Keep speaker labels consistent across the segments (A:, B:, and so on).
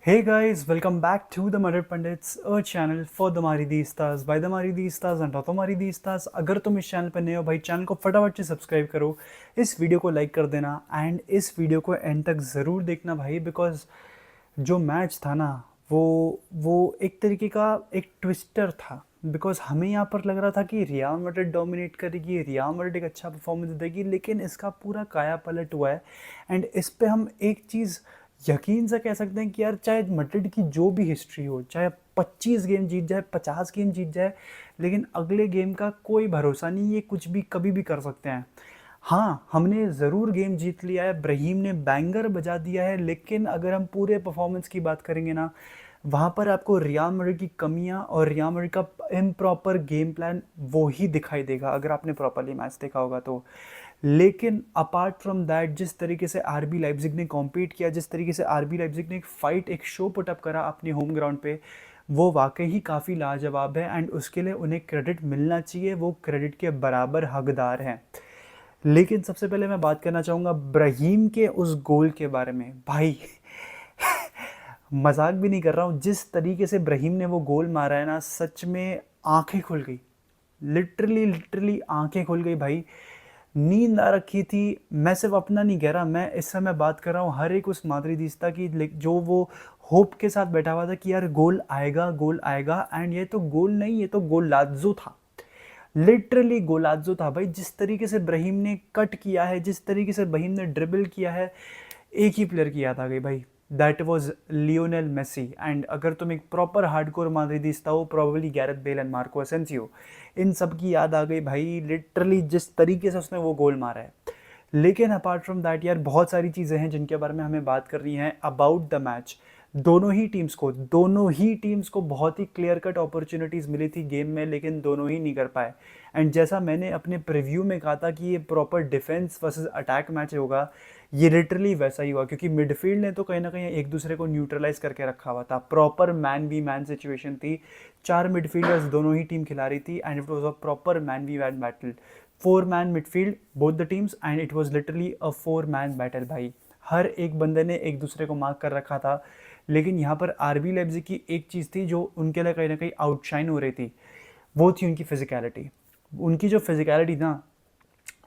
A: Hey guys, welcome back to the Madrid Pandits, a channel for the Maridistas by the Maridistas and तो Maridistas। अगर तुम इस channel पर नए हो भाई, चैनल को फटाफट से सब्सक्राइब करो, इस वीडियो को लाइक कर देना एंड इस वीडियो को एंड तक ज़रूर देखना भाई। बिकॉज जो मैच था ना, वो एक तरीके का एक ट्विस्टर था। बिकॉज हमें यहाँ पर लग रहा था कि रियल मैड्रिड डोमिनेट करेगी, रियल मैड्रिड एक अच्छा परफॉर्मेंस देगी, लेकिन इसका पूरा काया पलट हुआ है। एंड इस पे हम एक चीज़ यकीन से कह सकते हैं कि यार, चाहे मैड्रिड की जो भी हिस्ट्री हो, चाहे 25 गेम जीत जाए, 50 गेम जीत जाए, लेकिन अगले गेम का कोई भरोसा नहीं, ये कुछ भी कभी भी कर सकते हैं। हाँ, हमने ज़रूर गेम जीत लिया है, ब्राहीम ने बैंगर बजा दिया है, लेकिन अगर हम पूरे परफॉर्मेंस की बात करेंगे ना, वहाँ पर आपको रियल मैड्रिड की कमियाँ और रियल मैड्रिड का इम्प्रॉपर गेम प्लान वो ही दिखाई देगा अगर आपने प्रॉपरली मैच देखा होगा तो। लेकिन अपार्ट फ्रॉम दैट, जिस तरीके से आरबी लाइप्जिग ने कॉम्पीट किया, जिस तरीके से आरबी लाइप्जिग ने एक फाइट, एक शो पुटअप करा अपने होम ग्राउंड पे, वो वाकई ही काफ़ी लाजवाब है एंड उसके लिए उन्हें क्रेडिट मिलना चाहिए, वो क्रेडिट के बराबर हकदार हैं। लेकिन सबसे पहले मैं बात करना चाहूँगा ब्राहीम के उस गोल के बारे में भाई। मजाक भी नहीं कर रहा हूँ, जिस तरीके से ब्राहीम ने वो गोल मारा है ना, सच में आंखें खुल गई। लिटरली लिटरली आंखें खुल गई भाई। नींद आ रखी थी। मैं सिर्फ अपना नहीं कह रहा, मैं इस समय बात कर रहा हूँ हर एक उस माद्रिदिस्ता की जो वो होप के साथ बैठा हुआ था कि यार गोल आएगा, गोल आएगा। एंड ये तो गोल नहीं, ये तो गोलाज़ो था। लिटरली गोलाज़ो था भाई। जिस तरीके से ब्राहीम ने कट किया है, जिस तरीके से ब्राहीम ने ड्रिबल किया है, एक ही प्लेयर की याद आ गई भाई, that was Lionel Messi. And अगर तुम एक प्रॉपर हार्डकोर माद्रिदिस्ता हो, probably Gareth Bale and Marco Asensio, इन सब की याद आ गई भाई। लिटरली जिस तरीके से उसने वो गोल मारा है। लेकिन अपार्ट फ्रॉम दैट यार, बहुत सारी चीज़ें हैं जिनके बारे में हमें बात करनी है अबाउट द मैच। दोनों ही टीम्स को बहुत ही क्लियर कट अपॉर्चुनिटीज़ मिली थी गेम में, लेकिन दोनों ही नहीं कर पाए। एंड जैसा मैंने अपने प्रीव्यू में कहा था कि ये proper defence versus attack match होगा, ये लिटरली वैसा ही हुआ। क्योंकि मिडफील्ड ने तो कहीं ना कहीं एक दूसरे को न्यूट्रलाइज करके रखा हुआ था। Proper man v man situation थी। 4 मिडफील्डर्स दोनों ही टीम खिला रही थी and it was a proper man v man battle. 4 man midfield both the teams and it was literally a 4 man battle भाई। हर एक बंदे ने एक दूसरे को मार्क कर रखा था। लेकिन यहाँ पर आरबी लेप्जिग की एक चीज़ थी जो उनके लिए कहीं ना कहीं आउटशाइन हो रही थी, वो थी उनकी फिजिकलिटी। उनकी जो फिजिकलिटी ना,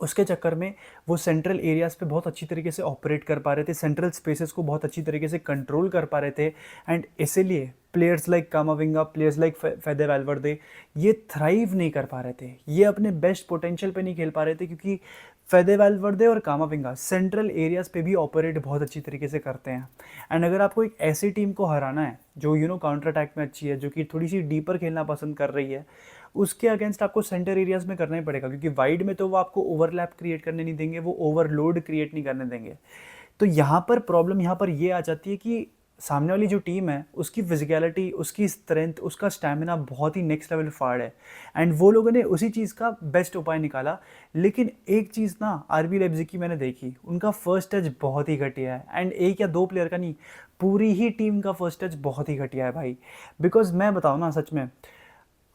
A: उसके चक्कर में वो सेंट्रल एरियाज़ पे बहुत अच्छी तरीके से ऑपरेट कर पा रहे थे, सेंट्रल स्पेसेस को बहुत अच्छी तरीके से कंट्रोल कर पा रहे थे। एंड इसीलिए players like Camavinga, players like Fede Valverde, ये थ्राइव नहीं कर पा रहे थे, ये अपने बेस्ट पोटेंशियल पे नहीं खेल पा रहे थे। क्योंकि फेदे वैल्वर्दे और कामाविंगा सेंट्रल एरियाज़ पे भी ऑपरेट बहुत अच्छी तरीके से करते हैं। एंड अगर आपको एक ऐसी टीम को हराना है जो काउंटर अटैक में अच्छी है, जो कि थोड़ी सी डीपर खेलना पसंद कर रही है, उसके अगेंस्ट आपको सेंटर एरियाज़ में करना ही पड़ेगा। क्योंकि वाइड में तो वो आपको ओवरलैप क्रिएट करने नहीं देंगे, वो ओवरलोड क्रिएट नहीं करने देंगे। तो यहाँ पर प्रॉब्लम यहाँ पर ये आ जाती है कि सामने वाली जो टीम है, उसकी फिजिकलिटी, उसकी स्ट्रेंथ, उसका स्टैमिना बहुत ही नेक्स्ट लेवल फाड़ है। एंड वो लोगों ने उसी चीज़ का बेस्ट उपाय निकाला। लेकिन एक चीज़ ना, आरबी लाइप्जिग की मैंने देखी, उनका फर्स्ट टच बहुत ही घटिया है। एंड एक या दो प्लेयर का नहीं, पूरी ही टीम का फर्स्ट टच बहुत ही घटिया है भाई। बिकॉज मैं बताऊँ ना, सच में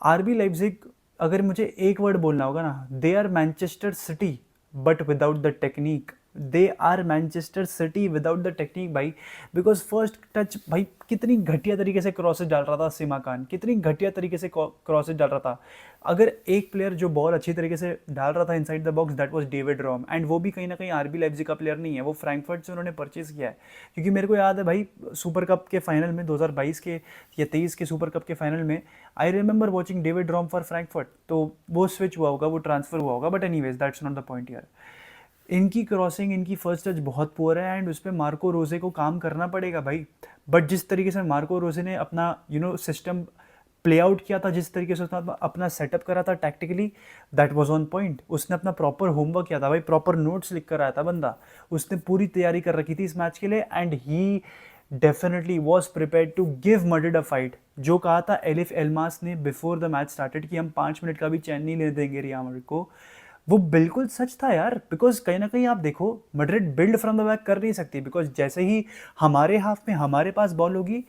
A: आरबी लाइप्जिग, अगर मुझे एक वर्ड बोलना होगा ना, they are Manchester City but without the technique. They are Manchester City without the technique भाई। बिकॉज फर्स्ट टच भाई, कितनी घटिया तरीके से क्रॉसेज डाल रहा था सीमा खान, कितनी घटिया तरीके से क्रॉसेज डाल रहा था। अगर एक प्लेयर जो बॉल अच्छी तरीके से डाल रहा था inside the box, that was David ROM. And वो भी कहीं ना कहीं आरबी लाइप्जिग का प्लेयर नहीं है, वो फ्रैंकफर्ट से उन्होंने परचेज किया है। क्योंकि मेरे को याद है भाई, सुपर कप के फाइनल में 2022 के या 23 के सुपर कप के फाइनल में, I remember watching David ROM for Frankfurt. तो वो स्विच हुआ होगा, वो ट्रांसफर हुआ होगा, but anyways that's not the point यार। इनकी क्रॉसिंग, इनकी फर्स्ट टच बहुत पुअर है एंड उस पर मार्को रोजे को काम करना पड़ेगा भाई। बट जिस तरीके से मार्को रोजे ने अपना सिस्टम प्ले आउट किया था, जिस तरीके से उसने अपना सेटअप करा था tactically, that was on point. उसने अपना प्रॉपर होमवर्क किया था भाई, प्रॉपर नोट्स लिख कर आया था बंदा। उसने पूरी तैयारी कर रखी थी इस मैच के लिए and he definitely was prepared to give Madrid a fight. जो कहा था एलिफ एल्मास ने बिफोर द मैच स्टार्टेड कि हम 5 मिनट का भी चैन नहीं लेने देंगे रियल मैड्रिड को, वो बिल्कुल सच था यार। बिकॉज कहीं ना कहीं आप देखो, Madrid build from the back कर नहीं सकती। बिकॉज जैसे ही हमारे हाफ में हमारे पास बॉल होगी,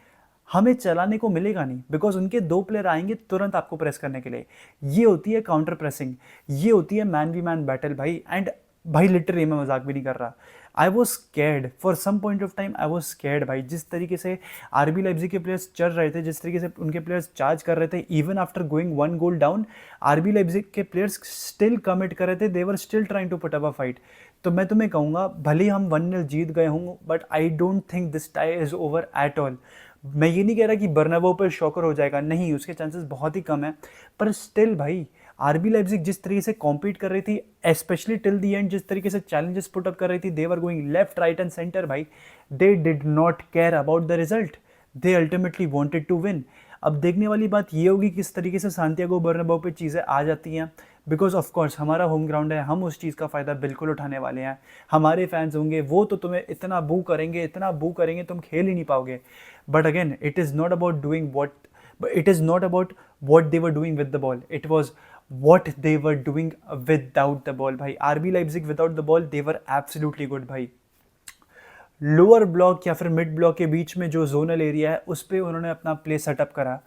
A: हमें चलाने को मिलेगा नहीं। बिकॉज उनके दो प्लेयर आएंगे तुरंत आपको प्रेस करने के लिए। ये होती है काउंटर प्रेसिंग, ये होती है मैन वी मैन बैटल भाई। एंड भाई लिटरली मैं मजाक भी नहीं कर रहा, I was scared for some point of time, I was scared भाई। जिस तरीके से आरबी लाइप्जिग के प्लेयर्स चल रहे थे, जिस तरीके से उनके प्लेयर्स चार्ज कर रहे थे, even after going 1 goal down, RB Leipzig के प्लेयर्स स्टिल कमिट कर रहे थे, they were still trying to put up a fight. तो मैं तुम्हें कहूँगा, भले ही हम 1-0 जीत गए हों, but I don't think this tie is over at all. मैं ये नहीं कह रहा कि बर्नाबो पर शॉकर हो जाएगा, नहीं, उसके चांसेस बहुत ही कम है, पर स्टिल भाई आरबी लाइप्जिग जिस तरीके से कॉम्पीट कर रही थी, स्पेशली टिल दी एंड, जिस तरीके से चैलेंजेस पुट अप कर रही थी, they were going left right and centre भाई, they did not care about the result, they ultimately wanted to win. अब देखने वाली बात ये होगी किस तरीके से सांतियागो बर्नाबाउ पे चीज़ें आ जाती हैं, बिकॉज ऑफ कोर्स हमारा होम ग्राउंड है, हम उस चीज़ का फ़ायदा बिल्कुल उठाने वाले हैं। हमारे फैंस होंगे, वो तो तुम्हें इतना बू करेंगे, इतना बू करेंगे, तुम खेल ही नहीं पाओगे। But again, it is not about doing what, it is not about what they were doing with the ball, it was what they were doing without the ball भाई। RB Leipzig without the ball they were absolutely good भाई। Lower block या फिर mid block के बीच में जो zonal area है, उस पर उन्होंने अपना प्ले सेटअप करा।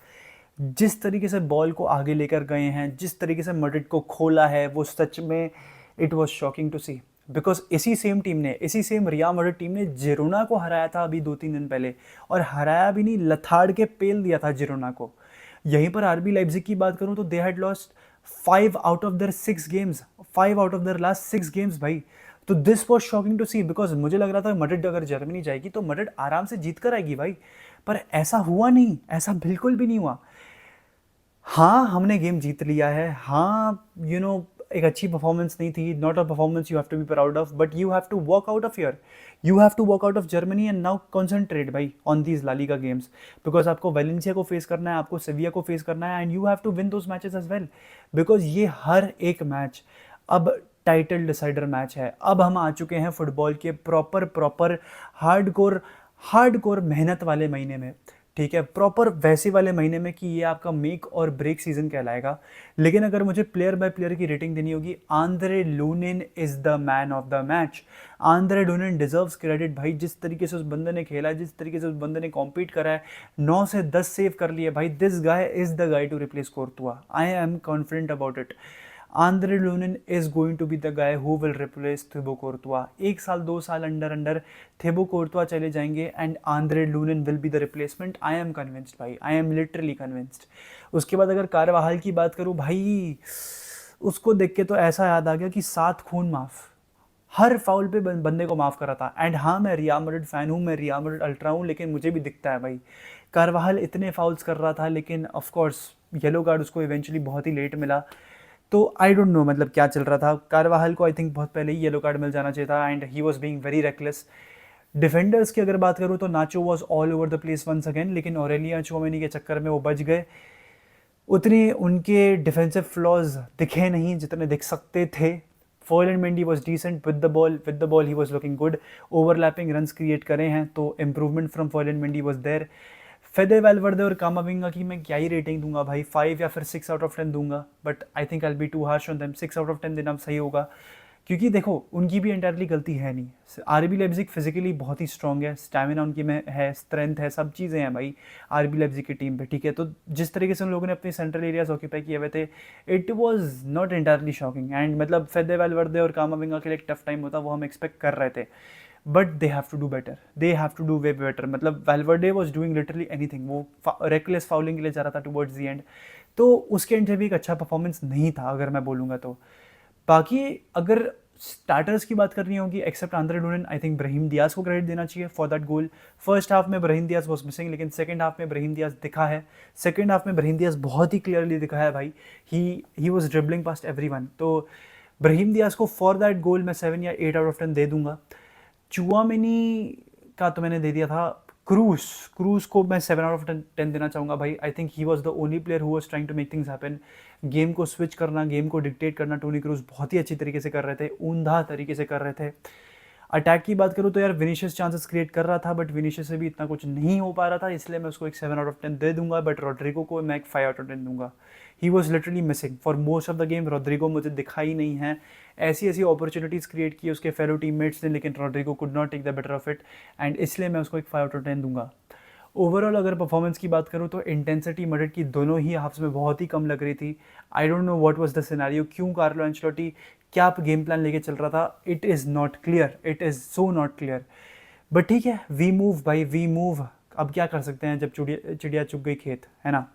A: जिस तरीके से बॉल को आगे लेकर गए हैं, जिस तरीके से मैड्रिड को खोला है, वो सच में it was shocking to see. Because इसी सेम टीम ने, इसी सेम रियल मैड्रिड टीम ने जिरोना को हराया था अभी 2-3 दिन पहले, और हराया भी नहीं, लथाड़ के पेल दिया था जिरोना को। यहीं पर आरबी लाइप्जिग की बात करूं तो they had lost 5 out of their 6 games, 5 out of their last 6 games भाई। तो this was shocking to see, because मुझे लग रहा था मैड्रिड अगर जर्मनी जाएगी तो मैड्रिड आराम से जीत कर आएगी भाई, पर ऐसा हुआ नहीं, ऐसा बिल्कुल भी नहीं हुआ। हाँ, हमने गेम जीत लिया है, हाँ, एक अच्छी परफॉर्मेंस नहीं थी, not a performance you have to be proud of, but you have to walk out of here, you have to walk out of Germany and now concentrate भाई on these La Liga games, because आपको Valencia को face करना है, आपको Sevilla को face करना है, and you have to win those matches as well, because ये हर एक मैच अब टाइटल डिसाइडर मैच है। अब हम आ चुके हैं फुटबॉल के प्रॉपर हार्डकोर मेहनत वाले महीने में, ठीक है, प्रॉपर वैसे वाले महीने में कि ये आपका मेक और ब्रेक सीजन कहलाएगा। लेकिन अगर मुझे प्लेयर बाय प्लेयर की रेटिंग देनी होगी, Andriy Lunin is the man of the match. Andriy Lunin deserves credit भाई, जिस तरीके से उस बंदे ने खेला है, जिस तरीके से उस बंदे ने कॉम्पीट करा है, 9 से 10 सेव कर लिए भाई। This guy is the guy to replace Courtois, I am confident about it. Andriy Lunin is going to be the guy who will replace Thibaut Courtois. 1 साल 2 साल अंडर थिबो कोर्तुआ चले जाएंगे and Andriy Lunin will be the replacement. I am convinced भाई, I am literally convinced. उसके बाद अगर कारवाहल की बात करूँ भाई, उसको देख के तो ऐसा याद आ गया कि 7 खून माफ़, हर फाउल पे बंदे को माफ़ करा था। एंड हाँ, मैं रियल मैड्रिड फ़ैन हूँ, मैं रियल मैड्रिड अल्ट्रा हूँ, लेकिन मुझे भी दिखता है भाई, कारवाहल इतने फाउल्स कर रहा था, लेकिन ऑफ कोर्स येलो कार्ड उसको इवेंचुअली बहुत ही लेट मिला। तो आई डोंट नो मतलब क्या चल रहा था। कारवाहल को आई थिंक बहुत पहले ही येलो कार्ड मिल जाना चाहिए था, and he was being very reckless. Defenders की अगर बात करूँ तो Nacho was all over the place once again, लेकिन ऑरेलिया चुआमेनी के चक्कर में वो बच गए। उतने उनके डिफेंसिव फ्लॉज दिखे नहीं जितने दिख सकते थे। Ferland Mendy was decent with the ball he was looking good, overlapping runs create करे हैं, तो improvement from Ferland Mendy was there. Fede Valverde और कामाविंगा की मैं क्या ही रेटिंग दूंगा भाई, 5 या फिर 6 आउट ऑफ 10 दूंगा, but I think I be too harsh on them. 6 out of 10 देना सही होगा, क्योंकि देखो उनकी भी एंटायरली गलती है नहीं। आरबी लाइप्जिग फिजिकली बहुत ही स्ट्रॉन्ग है, स्टैमिना उनकी में है, स्ट्रेंथ है, सब चीज़ें हैं भाई आरबी लाइप्जिग की टीम पे, ठीक है। तो जिस तरीके से उन लोगों ने अपने सेंट्रल एरियाज ऑक्यूपाई किए हुए थे, it was not entirely shocking. And मतलब फेदे वैल्वर्दे और कामाविंगा के लिए एक टफ टाइम होता, वो हम एक्सपेक्ट कर रहे थे, but they have to do better, they have to do way better. मतलब Valverde was doing literally anything, वो रेकलेस फाउलिंग के लिए जा रहा था टुवर्ड्स द एंड, तो उसके एंड से भी एक अच्छा परफॉर्मेंस नहीं था अगर मैं बोलूँगा तो। बाकी अगर स्टार्टर्स की बात करनी होगी, except Andriy Lunin, I think Brahim Diaz को क्रेडिट देना चाहिए for that goal. First half में ब्राहीम दियाज वॉज मिसिंग, लेकिन सेकंड हाफ में ब्राहीम दियाज दिखा है। सेकंड हाफ में ब्राहीम दियाज बहुत ही क्लियरली दिखा है भाई, he was dribbling past everyone. तो ब्राहीम दियाज को फॉर दैट गोल मैं 7 या 8 आउट ऑफ 10 दे दूंगा। चुआमेनी का तो मैंने दे दिया था। क्रूज को मैं 7 आउट ऑफ 10 देना चाहूँगा भाई। I think he was the only player who was trying to make things happen. Game को स्विच करना, गेम को डिक्टेट करना टोनी क्रूज बहुत ही अच्छी तरीके से कर रहे थे, ऊंधा तरीके से कर रहे थे। अटैक की बात करूँ तो यार विनीशियस चांसेस क्रिएट कर रहा था, बट विनीशियस से भी इतना कुछ नहीं हो पा रहा था, इसलिए मैं उसको एक 7 आउट ऑफ 10 दे दूंगा। बट रॉड्रिगो को मैं एक 5 आउट ऑफ 10 दूंगा। He was literally missing for most of the game. Rodrygo मुझे दिखाई नहीं है, ऐसी अपॉर्चुनिटीज़ क्रिएट की उसके फेलो टीममेट्स ने, लेकिन Rodrigo could not take the better of it, and इसलिए मैं उसको एक 5 आउट ऑफ 10 दूंगा। ओवरऑल अगर परफॉर्मेंस की बात करूँ तो इंटेंसिटी मैड्रिड की दोनों ही हाफ्स में बहुत ही कम लग रही थी। I don't know what was the scenario, क्यों कार्लो एंचेलोटी क्या गेम प्लान लेके चल रहा था, it is not clear, it is so not clear. But ठीक है, वी मूव भाई, वी मूव। अब क्या कर सकते हैं जब चिड़िया चिड़िया चुग गई खेत, है ना।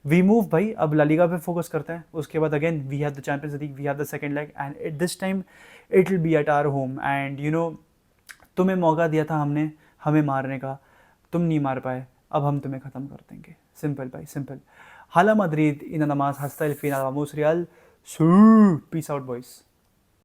A: वी मूव भाई, अब ला लीगा पे फोकस करते हैं, उसके बाद again we have the Champions League, we have the second leg and at this time it will be at our home and you know, तुम्हें मौका दिया था हमने हमें मारने का, तुम नहीं मार पाए, अब हम तुम्हें ख़त्म कर देंगे। सिंपल भाई, सिंपल। हाला मद्रिद इन नमाज हस्ता इल फिनाल, वामोस रियल, पीस आउट बॉयज़।